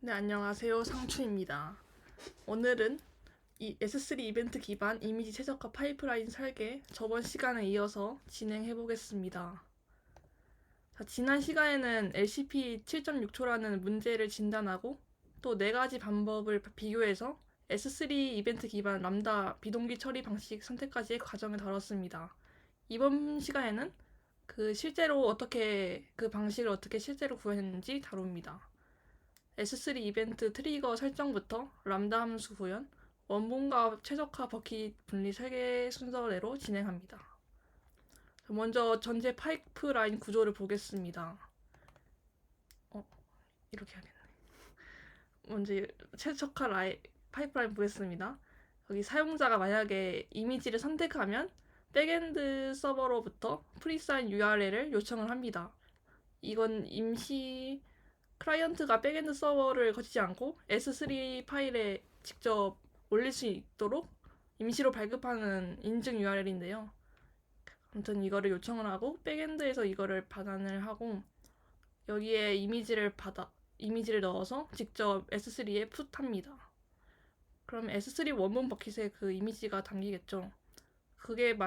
네, 안녕하세요. 상추입니다. 오늘은 이 S3 이벤트 기반 이미지 최적화 파이프라인 설계 저번 시간에 이어서 진행해 보겠습니다. 지난 시간에는 LCP 7.6초라는 문제를 진단하고 또 4가지 방법을 비교해서 S3 이벤트 기반 람다 비동기 처리 방식 선택까지의 과정을 다뤘습니다. 이번 시간에는 그 방식을 어떻게 실제로 구현했는지 다룹니다. S3 이벤트 트리거 설정부터 람다 함수 구현, 원본과 최적화 버킷 분리 설계 순서대로 진행합니다. 먼저 전체 파이프라인 구조를 보겠습니다. 이렇게 하겠네. 먼저 최적화 파이프라인 보겠습니다. 여기 사용자가 만약에 이미지를 선택하면 백엔드 서버로부터 프리사인 URL을 요청을 합니다. 이건 임시 클라이언트가 백엔드 서버를 거치지 않고 S3 파일에 직접 올릴 수 있도록 임시로 발급하는 인증 URL인데요. 아무튼 이거를 요청을 하고 백엔드에서 이거를 받아을 하고 여기에 이미지를 넣어서 직접 S3에 풋합니다. 그럼 S3 원본 버킷에 그 이미지가 담기겠죠. 그게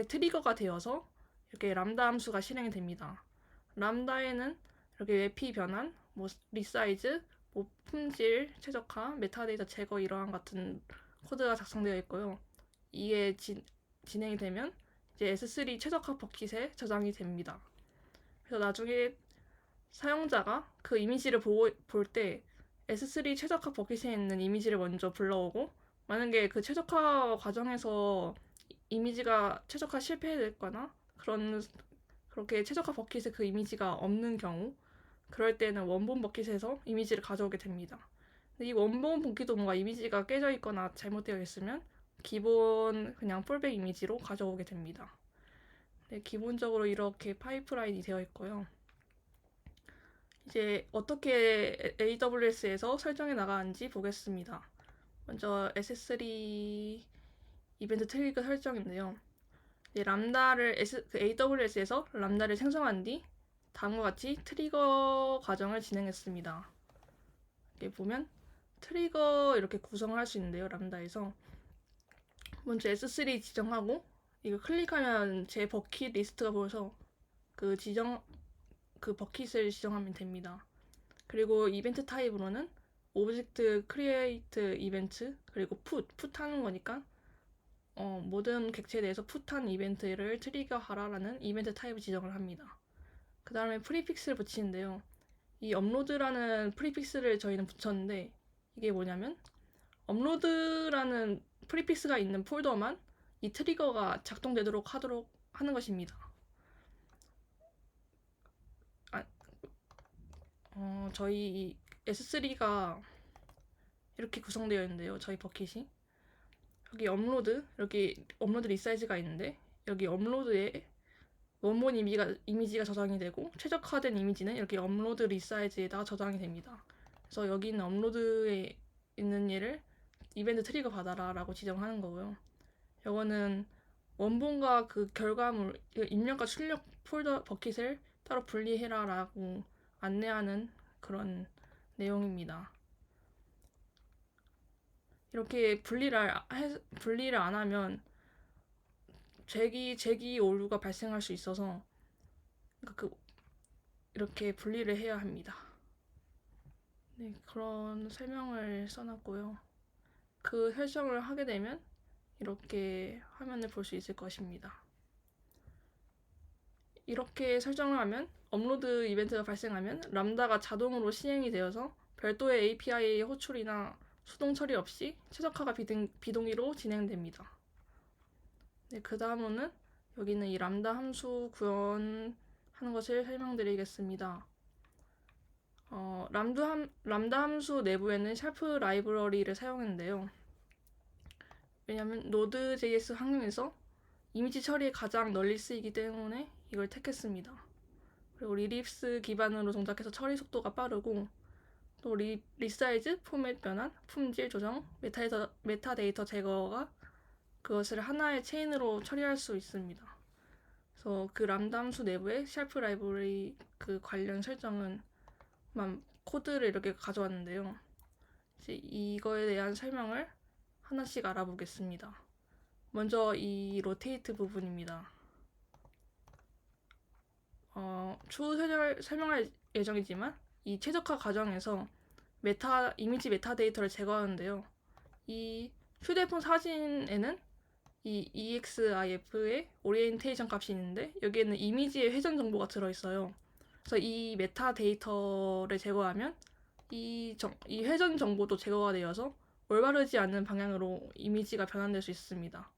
트리거가 되어서 이렇게 람다 함수가 실행이 됩니다. 람다에는 이렇게 외피 변환, 리사이즈, 품질 최적화, 메타데이터 제거 이러한 같은 코드가 작성되어 있고요. 이게 진행이 되면 이제 S3 최적화 버킷에 저장이 됩니다. 그래서 나중에 사용자가 그 이미지를 볼 때 S3 최적화 버킷에 있는 이미지를 먼저 불러오고 만약에 그 최적화 과정에서 이미지가 최적화 실패했거나 그렇게 최적화 버킷에 그 이미지가 없는 경우 그럴 때는 원본 버킷에서 이미지를 가져오게 됩니다. 이 원본 버킷도 뭔가 이미지가 깨져 있거나 잘못되어 있으면 기본 그냥 폴백 이미지로 가져오게 됩니다. 네, 기본적으로 이렇게 파이프라인이 되어 있고요. 이제 어떻게 AWS에서 설정해 나가는지 보겠습니다. 먼저 S3 이벤트 트리거 설정인데요. AWS에서 람다를 생성한 뒤 다음과 같이 트리거 과정을 진행했습니다. 여기 보면 트리거 이렇게 구성을 할 수 있는데요. 람다에서 먼저 S3 지정하고 이거 클릭하면 제 버킷 리스트가 보여서 그 버킷을 지정하면 됩니다. 그리고 이벤트 타입으로는 오브젝트 크리에이트 이벤트 그리고 풋하는 거니까 모든 객체에 대해서 풋한 이벤트를 트리거하라라는 이벤트 타입을 지정을 합니다. 그 다음에 프리픽스를 붙이는데요. 이 업로드라는 프리픽스를 저희는 붙였는데 이게 뭐냐면 업로드라는 프리픽스가 있는 폴더만 이 트리거가 작동되도록 하는 것입니다. 저희 S3가 이렇게 구성되어 있는데요. 저희 버킷이 여기 여기 업로드 리사이즈가 있는데 여기 업로드에 원본 이미지가 저장이 되고 최적화된 이미지는 이렇게 업로드 리사이즈에다가 저장이 됩니다. 그래서 여기 있는 업로드에 있는 얘를 이벤트 트리거 받아라 라고 지정하는 거고요. 이거는 원본과 그 결과물, 입력과 출력 폴더 버킷을 따로 분리해라 라고 안내하는 그런 내용입니다. 이렇게 분리를 안 하면 재기 오류가 발생할 수 있어서 이렇게 분리를 해야 합니다. 네, 그런 설명을 써놨고요. 그 설정을 하게 되면 이렇게 화면을 볼 수 있을 것입니다. 이렇게 설정을 하면 업로드 이벤트가 발생하면 람다가 자동으로 시행이 되어서 별도의 API 호출이나 수동 처리 없이 최적화가 비동기로 진행됩니다. 네, 그 다음으로는 여기는 이 람다 함수 구현하는 것을 설명드리겠습니다. 람다 함수 내부에는 샤프 라이브러리를 사용했는데요. 왜냐하면 노드.js 환경에서 이미지 처리에 가장 널리 쓰이기 때문에 이걸 택했습니다. 그리고 리립스 기반으로 동작해서 처리 속도가 빠르고 또 리사이즈, 포맷 변환, 품질 조정, 메타데이터 제거가 그것을 하나의 체인으로 처리할 수 있습니다. 그래서 그 람다 함수 내부의 샤프 라이브러리 그 관련 설정은 코드를 이렇게 가져왔는데요. 이제 이거에 대한 설명을 하나씩 알아보겠습니다. 먼저 이 로테이트 부분입니다. 추후 설명할 예정이지만 이 최적화 과정에서 이미지 메타데이터를 제거하는데요. 이 휴대폰 사진에는 이 EXIF의 오리엔테이션 값이 있는데 여기에는 이미지의 회전 정보가 들어있어요. 그래서 이 메타데이터를 제거하면 이 회전 정보도 제거가 되어서 올바르지 않은 방향으로 이미지가 변환될 수 있습니다.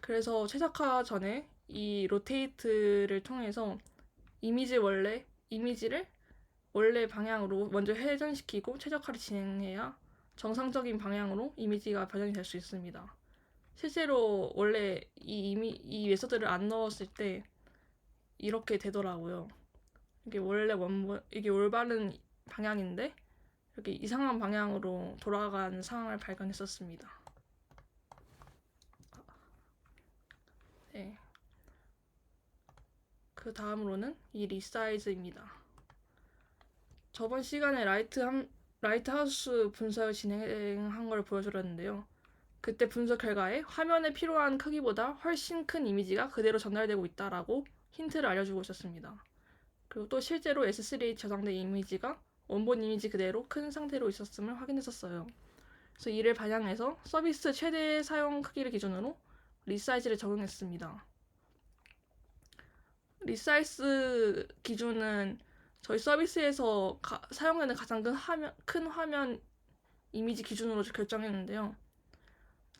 그래서 최적화 전에 이 로테이트를 통해서 이미지를 원래 방향으로 먼저 회전시키고 최적화를 진행해야 정상적인 방향으로 이미지가 변형이 될 수 있습니다. 실제로 원래 이 메소드를 안 넣었을 때 이렇게 되더라고요. 이게 올바른 방향인데 이렇게 이상한 방향으로 돌아가는 상황을 발견했었습니다. 네. 그 다음으로는 이 리사이즈입니다. 저번 시간에 라이트하우스 분석을 진행한 걸 보여드렸는데요. 그때 분석 결과에 화면에 필요한 크기보다 훨씬 큰 이미지가 그대로 전달되고 있다라고 힌트를 알려주고 있었습니다. 그리고 또 실제로 S3에 저장된 이미지가 원본 이미지 그대로 큰 상태로 있었음을 확인했었어요. 그래서 이를 반영해서 서비스 최대 사용 크기를 기준으로 리사이즈를 적용했습니다. 리사이즈 기준은 저희 서비스에서 사용되는 가장 큰 화면 이미지 기준으로 결정했는데요.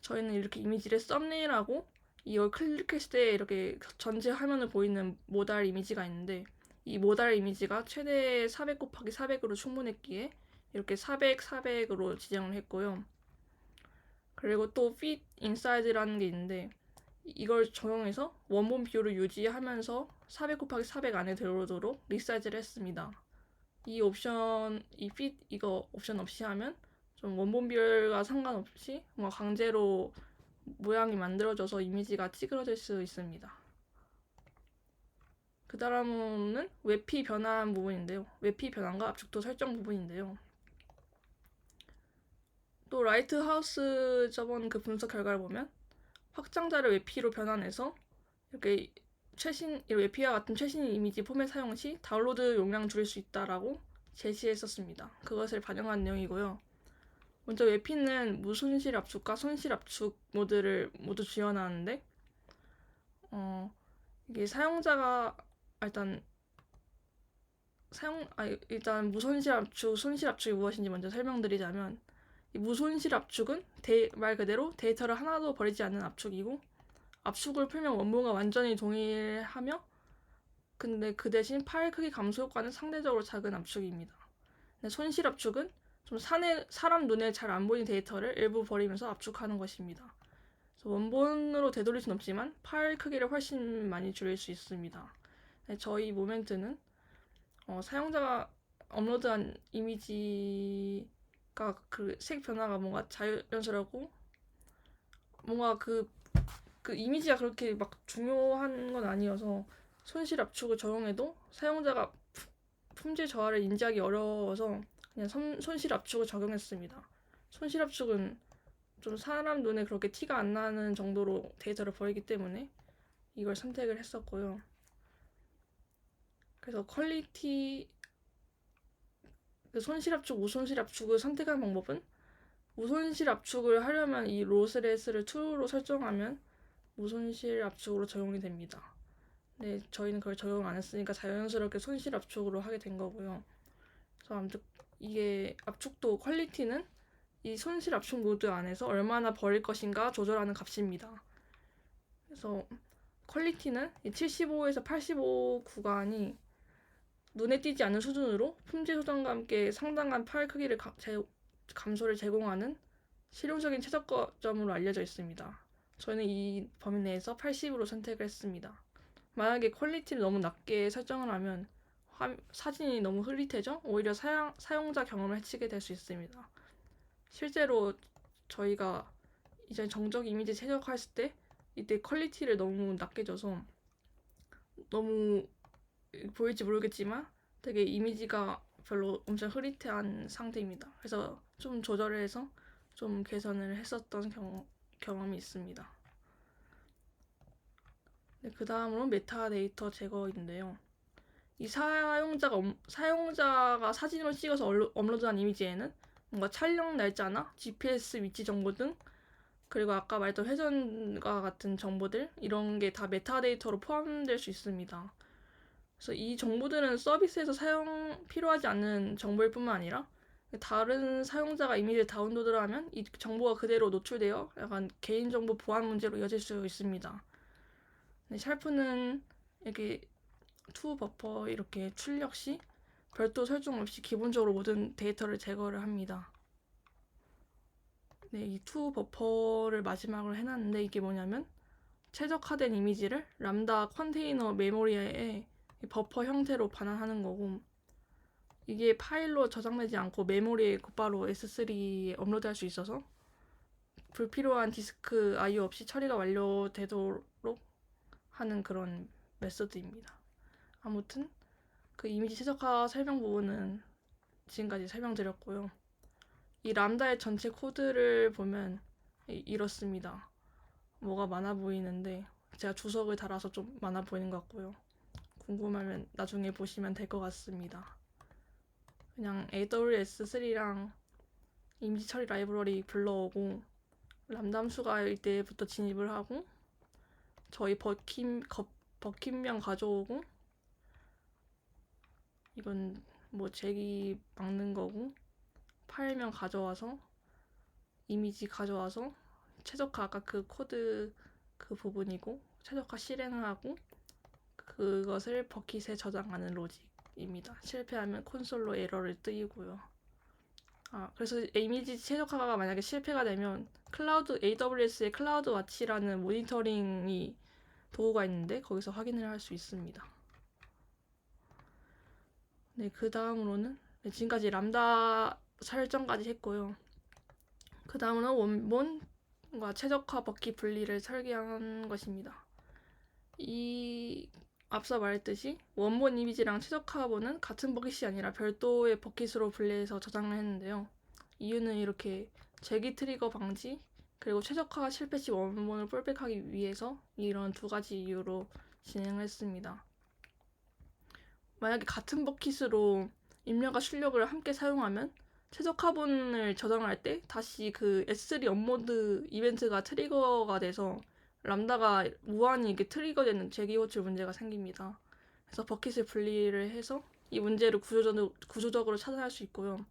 저희는 이렇게 이미지를 썸네일하고 이걸 클릭했을 때 이렇게 전체 화면을 보이는 모달 이미지가 있는데 이 모달 이미지가 최대 400 곱하기 400으로 충분했기에 이렇게 400, 400으로 지정을 했고요. 그리고 또 fit inside라는 게 있는데 이걸 적용해서 원본 비율을 유지하면서 400 곱하기 400 안에 들어오도록 리사이즈를 했습니다. 이거 옵션 없이 하면 좀 원본 비율과 상관없이 뭔가 강제로 모양이 만들어져서 이미지가 찌그러질 수 있습니다. 그 다음은 외피 변환 부분인데요. 외피 변환과 압축도 설정 부분인데요. 또 라이트하우스 저번 그 분석 결과를 보면 확장자를 외피로 변환해서 이렇게 외피와 같은 최신 이미지 포맷 사용 시 다운로드 용량 줄일 수 있다라고 제시했었습니다. 그것을 반영한 내용이고요. 먼저 외피는 무손실 압축과 손실 압축 모드를 모두 지원하는데 이게 사용자가 일단 무손실 압축, 손실 압축이 무엇인지 먼저 설명드리자면 이 무손실 압축은 말 그대로 데이터를 하나도 버리지 않는 압축이고 압축을 풀면 원본과 완전히 동일하며 근데 그 대신 파일 크기 감소 효과는 상대적으로 작은 압축입니다. 근데 손실 압축은 좀 사람 눈에 잘 안 보이는 데이터를 일부 버리면서 압축하는 것입니다. 그래서 원본으로 되돌릴 수는 없지만 파일 크기를 훨씬 많이 줄일 수 있습니다. 저희 모멘트는 사용자가 업로드한 이미지가 그 색 변화가 뭔가 자연스럽고 뭔가 그 이미지가 그렇게 막 중요한 건 아니어서 손실 압축을 적용해도 사용자가 품질 저하를 인지하기 어려워서 그냥 손실 압축을 적용했습니다. 손실 압축은 좀 사람 눈에 그렇게 티가 안 나는 정도로 데이터를 버리기 때문에 이걸 선택을 했었고요. 그래서 손실 압축, 무손실 압축을 선택한 방법은 무손실 압축을 하려면 이 로스레스를 true로 설정하면 무손실 압축으로 적용이 됩니다. 네, 저희는 그걸 적용 안 했으니까 자연스럽게 손실 압축으로 하게 된 거고요. 그래서 아무튼 이게 압축도 퀄리티는 이 손실 압축 모드 안에서 얼마나 버릴 것인가 조절하는 값입니다. 그래서 퀄리티는 75에서 85 구간이 눈에 띄지 않는 수준으로 품질 소정과 함께 상당한 파일 크기를 감소를 제공하는 실용적인 최저점으로 알려져 있습니다. 저는 이 범위 내에서 80으로 선택을 했습니다. 만약에 퀄리티를 너무 낮게 설정을 하면 사진이 너무 흐릿해져 오히려 사용자 경험을 해치게 될 수 있습니다. 실제로 저희가 이제 정적 이미지 최적화했을 때 이때 퀄리티를 너무 낮게 줘서 너무 보일지 모르겠지만 되게 이미지가 별로 엄청 흐릿한 상태입니다. 그래서 좀 조절을 해서 좀 개선을 했었던 경험이 있습니다. 네, 그 다음으로 메타데이터 제거인데요. 이 사용자가 사진으로 찍어서 업로드한 이미지에는 뭔가 촬영 날짜나 GPS 위치 정보 등, 그리고 아까 말했던 회전과 같은 정보들, 이런 게 다 메타데이터로 포함될 수 있습니다. 그래서 이 정보들은 서비스에서 필요하지 않는 정보일 뿐만 아니라 다른 사용자가 이미지를 다운로드를 하면 이 정보가 그대로 노출되어 약간 개인정보 보안 문제로 이어질 수 있습니다. 네, 샬프는 이렇게 투 버퍼 이렇게 출력 시 별도 설정 없이 기본적으로 모든 데이터를 제거를 합니다. 네, 이 투 버퍼를 마지막으로 해놨는데 이게 뭐냐면 최적화된 이미지를 람다 컨테이너 메모리에 버퍼 형태로 반환하는 거고, 이게 파일로 저장되지 않고 메모리에 곧바로 S3에 업로드할 수 있어서 불필요한 디스크 I/O 없이 처리가 완료되도록 하는 그런 메소드입니다. 아무튼 그 이미지 최적화 설명 부분은 지금까지 설명드렸고요. 이 람다의 전체 코드를 보면 이렇습니다. 뭐가 많아 보이는데 제가 주석을 달아서 좀 많아 보이는 것 같고요. 궁금하면 나중에 보시면 될 것 같습니다. 그냥 AWS3랑 이미지 처리 라이브러리 불러오고 람다 함수가 이때부터 진입을 하고 저희 버킷명 가져오고, 이건 뭐 제기 막는 거고, 파일명 가져와서 이미지 가져와서 최적화 아까 그 코드 그 부분이고 최적화 실행을 하고 그것을 버킷에 저장하는 로직입니다. 실패하면 콘솔로 에러를 뜨이고요. 그래서 이미지 최적화가 만약에 실패가 되면 AWS의 클라우드 와치라는 모니터링이 도구가 있는데 거기서 확인을 할 수 있습니다. 네, 그 다음으로는 지금까지 람다 설정까지 했고요. 그 다음으로는 원본과 최적화 버킷 분리를 설계한 것입니다. 앞서 말했듯이 원본 이미지랑 최적화본은 같은 버킷이 아니라 별도의 버킷으로 분리해서 저장을 했는데요. 이유는 이렇게 재기 트리거 방지, 그리고 최적화가 실패 시 원본을 폴백하기 위해서 이런 두 가지 이유로 진행을 했습니다. 만약에 같은 버킷으로 입력과 출력을 함께 사용하면 최적화본을 저장할 때 다시 그 S3 업로드 이벤트가 트리거가 돼서 람다가 무한히 이게 트리거되는 재기 호출 문제가 생깁니다. 그래서 버킷을 분리를 해서 이 문제를 구조적으로 차단할 수 있고요.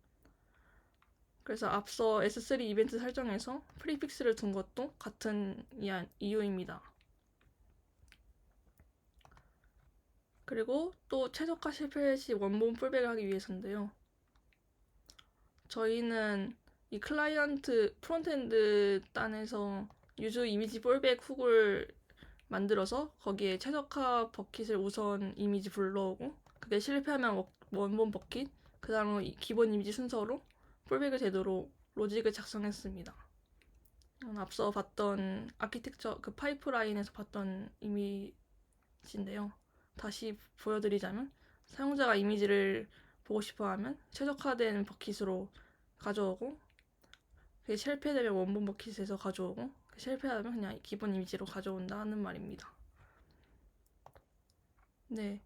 그래서 앞서 S3 이벤트 설정에서 프리픽스를 둔 것도 같은 이유입니다. 그리고 또 최적화 실패 시 원본 풀백을 하기 위해서인데요. 저희는 이 클라이언트 프론트엔드 단에서 유즈 이미지 풀백 훅을 만들어서 거기에 최적화 버킷을 우선 이미지 불러오고, 그게 실패하면 원본 버킷, 그 다음으로 기본 이미지 순서로 풀백이 되도록 로직을 작성했습니다. 앞서 봤던 아키텍처 그 파이프라인에서 봤던 이미지인데요. 다시 보여드리자면 사용자가 이미지를 보고 싶어하면 최적화된 버킷으로 가져오고, 그게 실패되면 원본 버킷에서 가져오고, 실패하면 그냥 기본 이미지로 가져온다 하는 말입니다. 네,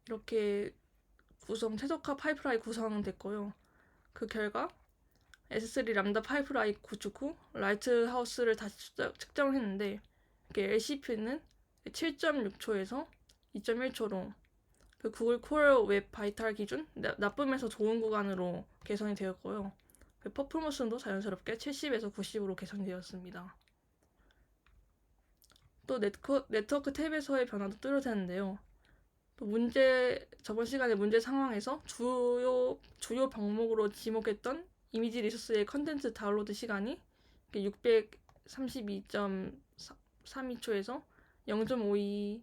이렇게 최적화 파이프라인 구성됐고요. 그 결과 S3 람다 파이프라인 구축 후 라이트하우스를 다시 측정을 했는데 이게 LCP는 7.6초에서 2.1초로 그 구글 코어 웹 바이탈 기준 나쁨에서 좋은 구간으로 개선이 되었고요. 그 퍼포먼스도 자연스럽게 70에서 90으로 개선되었습니다. 또 네트워크 탭에서의 변화도 뚜렷했는데요. 또 저번 시간에 문제 상황에서 주요 방목으로 지목했던 이미지 리소스의 컨텐츠 다운로드 시간이 632.32초에서 0.52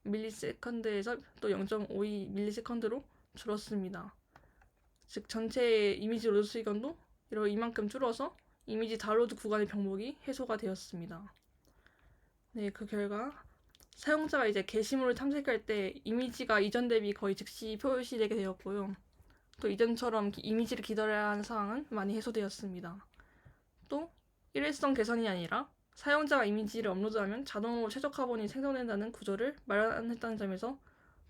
밀리세컨드에서 또 0.52 밀리세컨드로 줄었습니다. 즉 전체 이미지 로드 시간도 이만큼 줄어서 이미지 다운로드 구간의 병목이 해소가 되었습니다. 네, 그 결과 사용자가 이제 게시물을 탐색할 때 이미지가 이전 대비 거의 즉시 표시되게 되었고요. 또 이전처럼 이미지를 기다려야 하는 상황은 많이 해소되었습니다. 또 일회성 개선이 아니라 사용자가 이미지를 업로드하면 자동으로 최저 카본이 생성된다는 구조를 마련했다는 점에서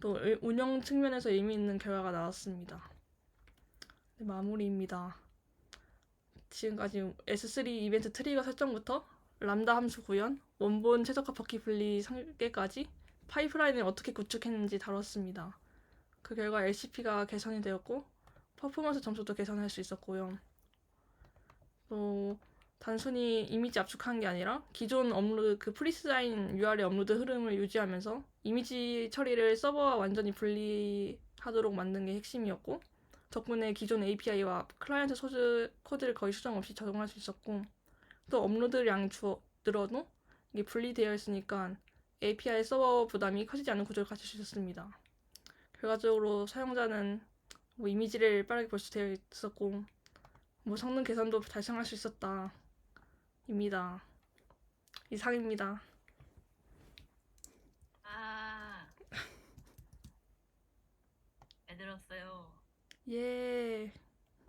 또 운영 측면에서 의미 있는 결과가 나왔습니다. 네, 마무리입니다. 지금까지 S3 이벤트 트리거 설정부터 람다 함수 구현, 원본 최적화 버킷 분리 설계까지 파이프라인을 어떻게 구축했는지 다뤘습니다. 그 결과 LCP가 개선이 되었고 퍼포먼스 점수도 개선할 수 있었고요. 또 단순히 이미지 압축한 게 아니라 기존 업로드 그 프리사인 URL 업로드 흐름을 유지하면서 이미지 처리를 서버와 완전히 분리하도록 만든 게 핵심이었고 덕분에 기존 API와 클라이언트 소스 코드를 거의 수정 없이 적용할 수 있었고 또 업로드량이 늘어도 이게 분리되어 있으니까 API 서버 부담이 커지지 않는 구조를 갖출 수 있었습니다. 결과적으로 사용자는 뭐 이미지를 빠르게 볼 수 되어 있었고 뭐 성능 개선도 달성할 수 있었다. 입니다. 이상입니다. 아, 잘 들었어요. 예.